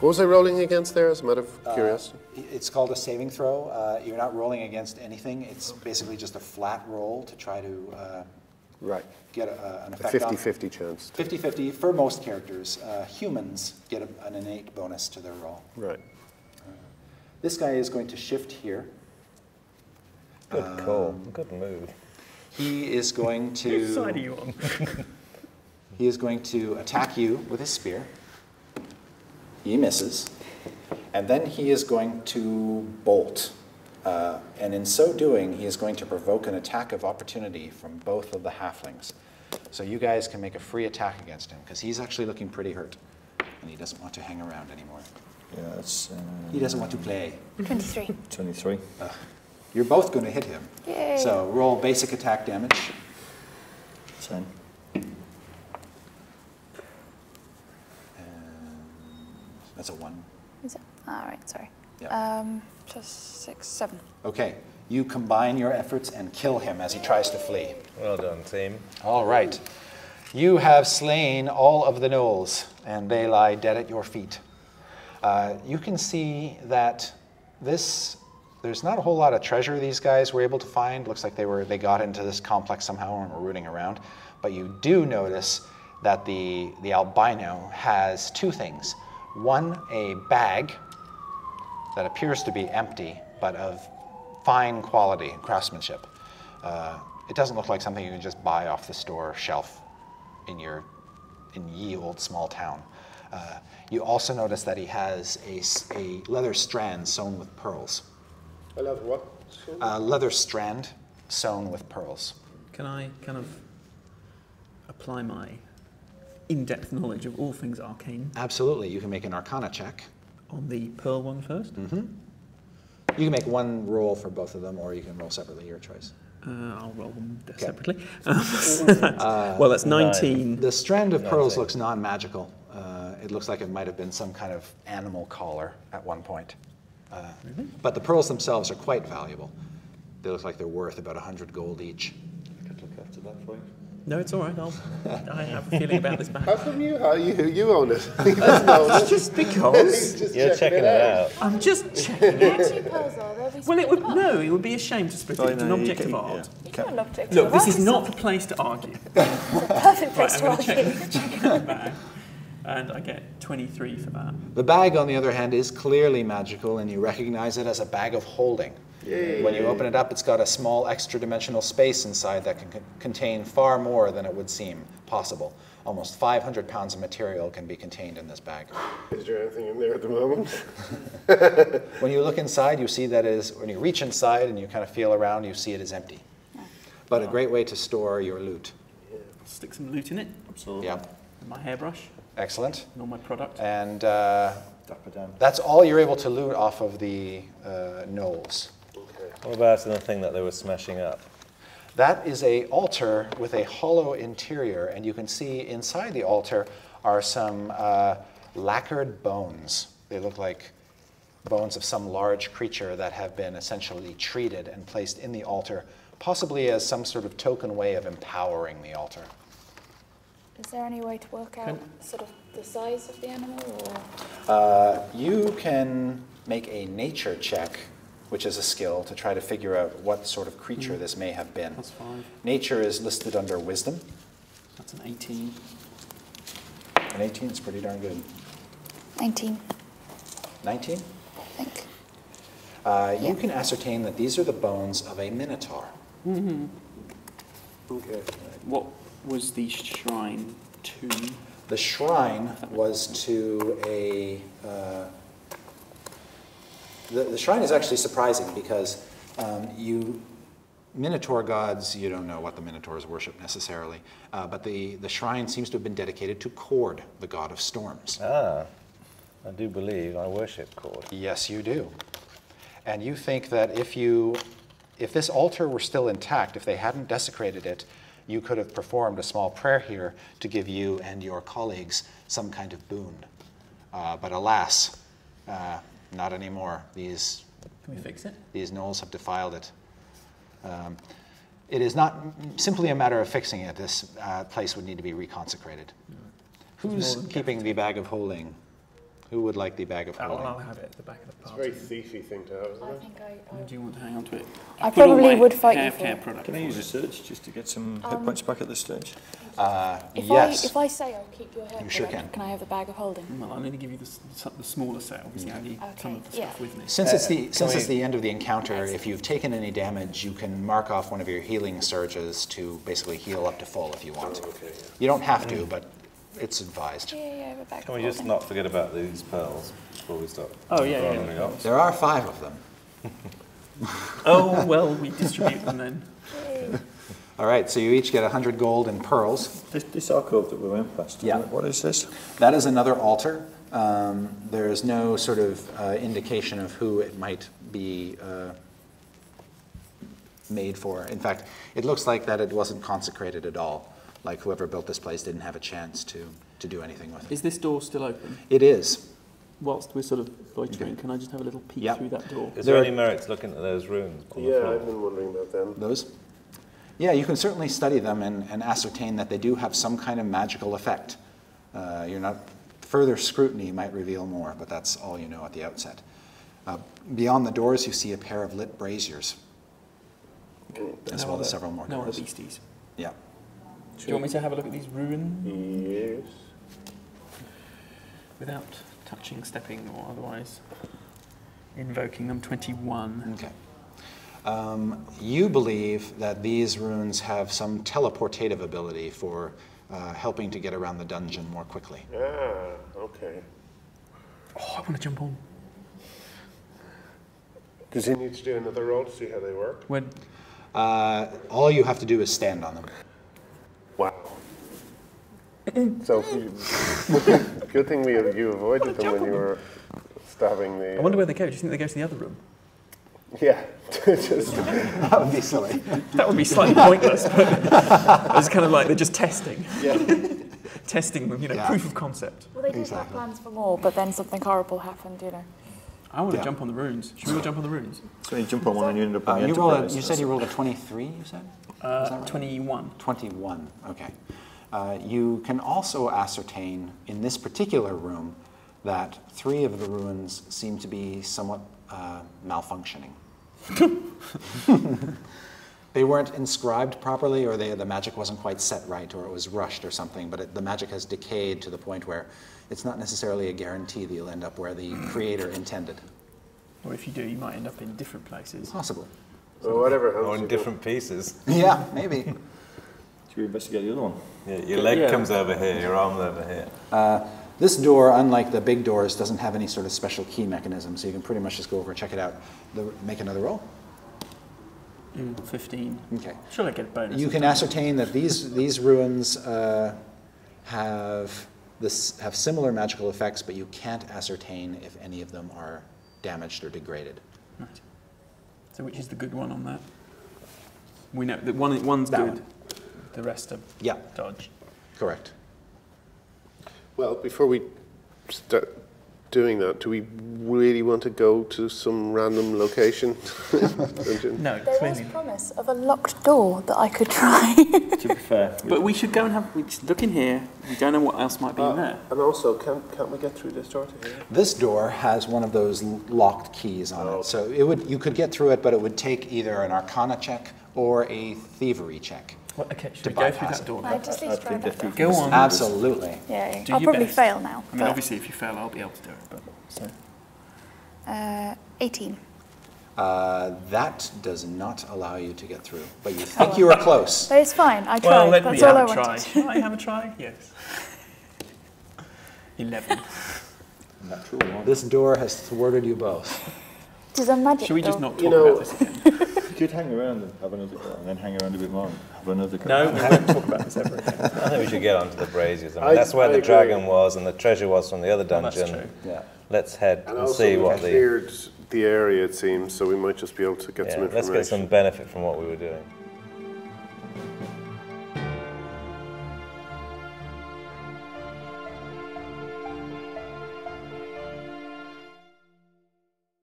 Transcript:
What was I rolling against there, as a matter of curiosity? It's called a saving throw. You're not rolling against anything. It's basically just a flat roll to try to get an effect. 50-50 chance. 50-50 for most characters. Humans get an innate bonus to their roll. Right. This guy is going to shift here. Good call. Good move. He is going to. Whose side are you on? He is going to attack you with his spear. He misses. And then he is going to bolt. And in so doing, he is going to provoke an attack of opportunity from both of the halflings. So you guys can make a free attack against him, because he's actually looking pretty hurt. And he doesn't want to hang around anymore. Yeah, that's... he doesn't want to play. 23. 23. You're both going to hit him. Yay. So roll basic attack damage. 10. That's a 1. Is it? All right, sorry. Yeah. Just 6, 7. Okay. You combine your efforts and kill him as he tries to flee. Well done, team. All right. You have slain all of the gnolls, and they lie dead at your feet. You can see that there's not a whole lot of treasure these guys were able to find. Looks like they got into this complex somehow and were rooting around. But you do notice that the albino has 2 things. One, a bag that appears to be empty, but of fine quality craftsmanship. It doesn't look like something you can just buy off the store shelf in ye old small town. You also notice that he has a leather strand sewn with pearls. I love what? A leather strand sewn with pearls. Can I kind of apply my in-depth knowledge of all things arcane? Absolutely. You can make an Arcana check. On the pearl one first? Mm-hmm. You can make one roll for both of them, or you can roll separately, your choice. I'll roll them separately. Well, that's 19. The strand of pearls looks non-magical. It looks like it might have been some kind of animal collar at one point. Really? But the pearls themselves are quite valuable. They look like they're worth about 100 gold each. I could look after that for you. No, it's all right. I have a feeling about this bag. How come you own it? It's just because. You're checking it out. I'm just checking it. Two pearls are there. Well, it would be a shame to split it. It's an object of art. You can object Look, of this art. is not the place to argue. It's a perfect place to I'm argue. going to check out the bag. And I get 23 for that. The bag, on the other hand, is clearly magical, and you recognize it as a bag of holding. Yay. When you open it up, it's got a small extra-dimensional space inside that can contain far more than it would seem possible. Almost 500 pounds of material can be contained in this bag. Is there anything in there at the moment? When you look inside, you see that when you reach inside and you kind of feel around, you see it is empty. But a great way to store your loot. I'll stick some loot in it. Absolutely. Yeah. With my hairbrush. Excellent. And all my product. And Dapper down. that's all you're able to loot off of the gnolls. What about the thing that they were smashing up? That is an altar with a hollow interior, and you can see inside the altar are some lacquered bones. They look like bones of some large creature that have been essentially treated and placed in the altar, possibly as some sort of token way of empowering the altar. Is there any way to work out sort of the size of the animal? You can make a nature check, which is a skill, to try to figure out what sort of creature this may have been. That's 5. Nature is listed under wisdom. That's an 18. An 18 is pretty darn good. 19, 19? I think. You can ascertain that these are the bones of a minotaur. Mm-hmm. Okay. What was the shrine to? The shrine was to a... The shrine is actually surprising because Minotaur gods, you don't know what the Minotaurs worship necessarily, but the shrine seems to have been dedicated to Cord, the god of storms. Ah, I do believe I worship Cord. Yes, you do. And you think that if this altar were still intact, if they hadn't desecrated it, you could have performed a small prayer here to give you and your colleagues some kind of boon. But alas, not anymore. Can we fix it? These gnolls have defiled it. It is not simply a matter of fixing it. This place would need to be reconsecrated. Who's keeping the bag of holding? Who would like the bag of Oh, holding? well, I'll have it at the back of the It's a party. very thiefy thing to have, isn't I it? think Do you want to hang on to it? I put all probably my would fight you hair for care it. product Can I use a for search just to get some hit points back at this stage? Yes. If I say I'll keep your hair You sure product, can. can I have the bag of holding? Well, I'll only give you the smaller set. Obviously, I need some of the Okay, stuff with me. Since it's the end of the encounter, if you've taken any damage, you can mark off one of your healing surges to basically heal up to full if you want. Okay, yeah. You don't have to, but it's advised. Yeah, I have a bag Can of we just holding. not forget about these pearls before we start? Oh, yeah, yeah. rounding up? There are 5 of them. Oh, well, we distribute them then. Yay. All right, so you each get 100 gold in pearls. This alcove that we went past, Yeah. what is this? That is another altar. There is no sort of indication of who it might be made for. In fact, it looks like that it wasn't consecrated at all. Like whoever built this place didn't have a chance to do anything with it. Is this door still open? It is. Whilst we're sort of loitering, can I just have a little peek Yeah. through that door? Is There there are- any merit to looking at those runes on the Yeah, floor? I've been wondering about them. Those? Yeah, you can certainly study them and ascertain that they do have some kind of magical effect. Further scrutiny might reveal more, but that's all you know at the outset. Beyond the doors, you see a pair of lit braziers, as well as several more No other doors. beasties. Yeah. Do you want me to have a look at these runes Yes. without touching, stepping, or otherwise invoking them? 21. Okay. You believe that these runes have some teleportative ability for helping to get around the dungeon more quickly. Ah, okay. Oh, I want to jump on. Does he need to do another roll to see how they work? When All you have to do is stand on them. Wow. So, good thing you avoided them when you were stabbing the... I wonder where they go. Do you think they go to the other room? Yeah. Just, That would be silly. That would be slightly pointless, but it's kind of like they're just testing. yeah. Testing them, Yeah. proof of concept. Well, they did Exactly. have plans for more, but then something horrible happened, you know. I want to Yeah. jump on the runes. Should we all jump on the runes? So you jump on one and you end up on the You Enterprise. said you rolled a 23, you said? right? 21. 21, okay. You can also ascertain in this particular room that 3 of the runes seem to be somewhat malfunctioning. They weren't inscribed properly, or the magic wasn't quite set right, or it was rushed or something, but the magic has decayed to the point where it's not necessarily a guarantee that you'll end up where the creator intended. Or if you do, you might end up in different places. Possible. Well, whatever helps Or in you different pieces. Yeah, maybe. Should we investigate the other one? Yeah, your leg Yeah. comes over here, your arm's over here. This door, unlike the big doors, doesn't have any sort of special key mechanism, so you can pretty much just go over and check it out. Make another roll. 15. Okay. Should I get a bonus? You can ascertain that these ruins have similar magical effects, but you can't ascertain if any of them are damaged or degraded. Right. So which is the good one on that? We know that one's That good. one. The rest are Yeah, dodge. correct. Well, before we start doing that, do we really want to go to some random location? No, There was clearly. promise of a locked door that I could try. To be fair, But we should go and we just look in here. We don't know what else might be in there. And also, can't we get through this door to here? This door has one of those locked keys on it, so you could get through it, but it would take either an Arcana check or a thievery check. Well, okay, should to we go through bypass that it. door? I just need to try that door. Go on. Absolutely. Yeah, Do I'll your probably best. fail now. I mean, obviously, if you fail, I'll be able to do it. But so 18. That does not allow you to get through, but you think you were close. But it's fine, I tried. well, let me That's all I have a try. wanted. Shall I have a try? Yes. 11. natural one. This door has thwarted you both. It is a magic Should we just door. not You talk know- about this again? You could hang around and have another go, and then hang around a bit more and have another go. No, we won't talk about this ever again. I think we should get onto the braziers. I mean, I- that's where I the agree. dragon was and the treasure was from the other Well, that's dungeon. true. Yeah. Let's head And and also, see we what the... cleared the area, it seems, so we might just be able to get some Yeah, information. let's get some benefit from what we were doing.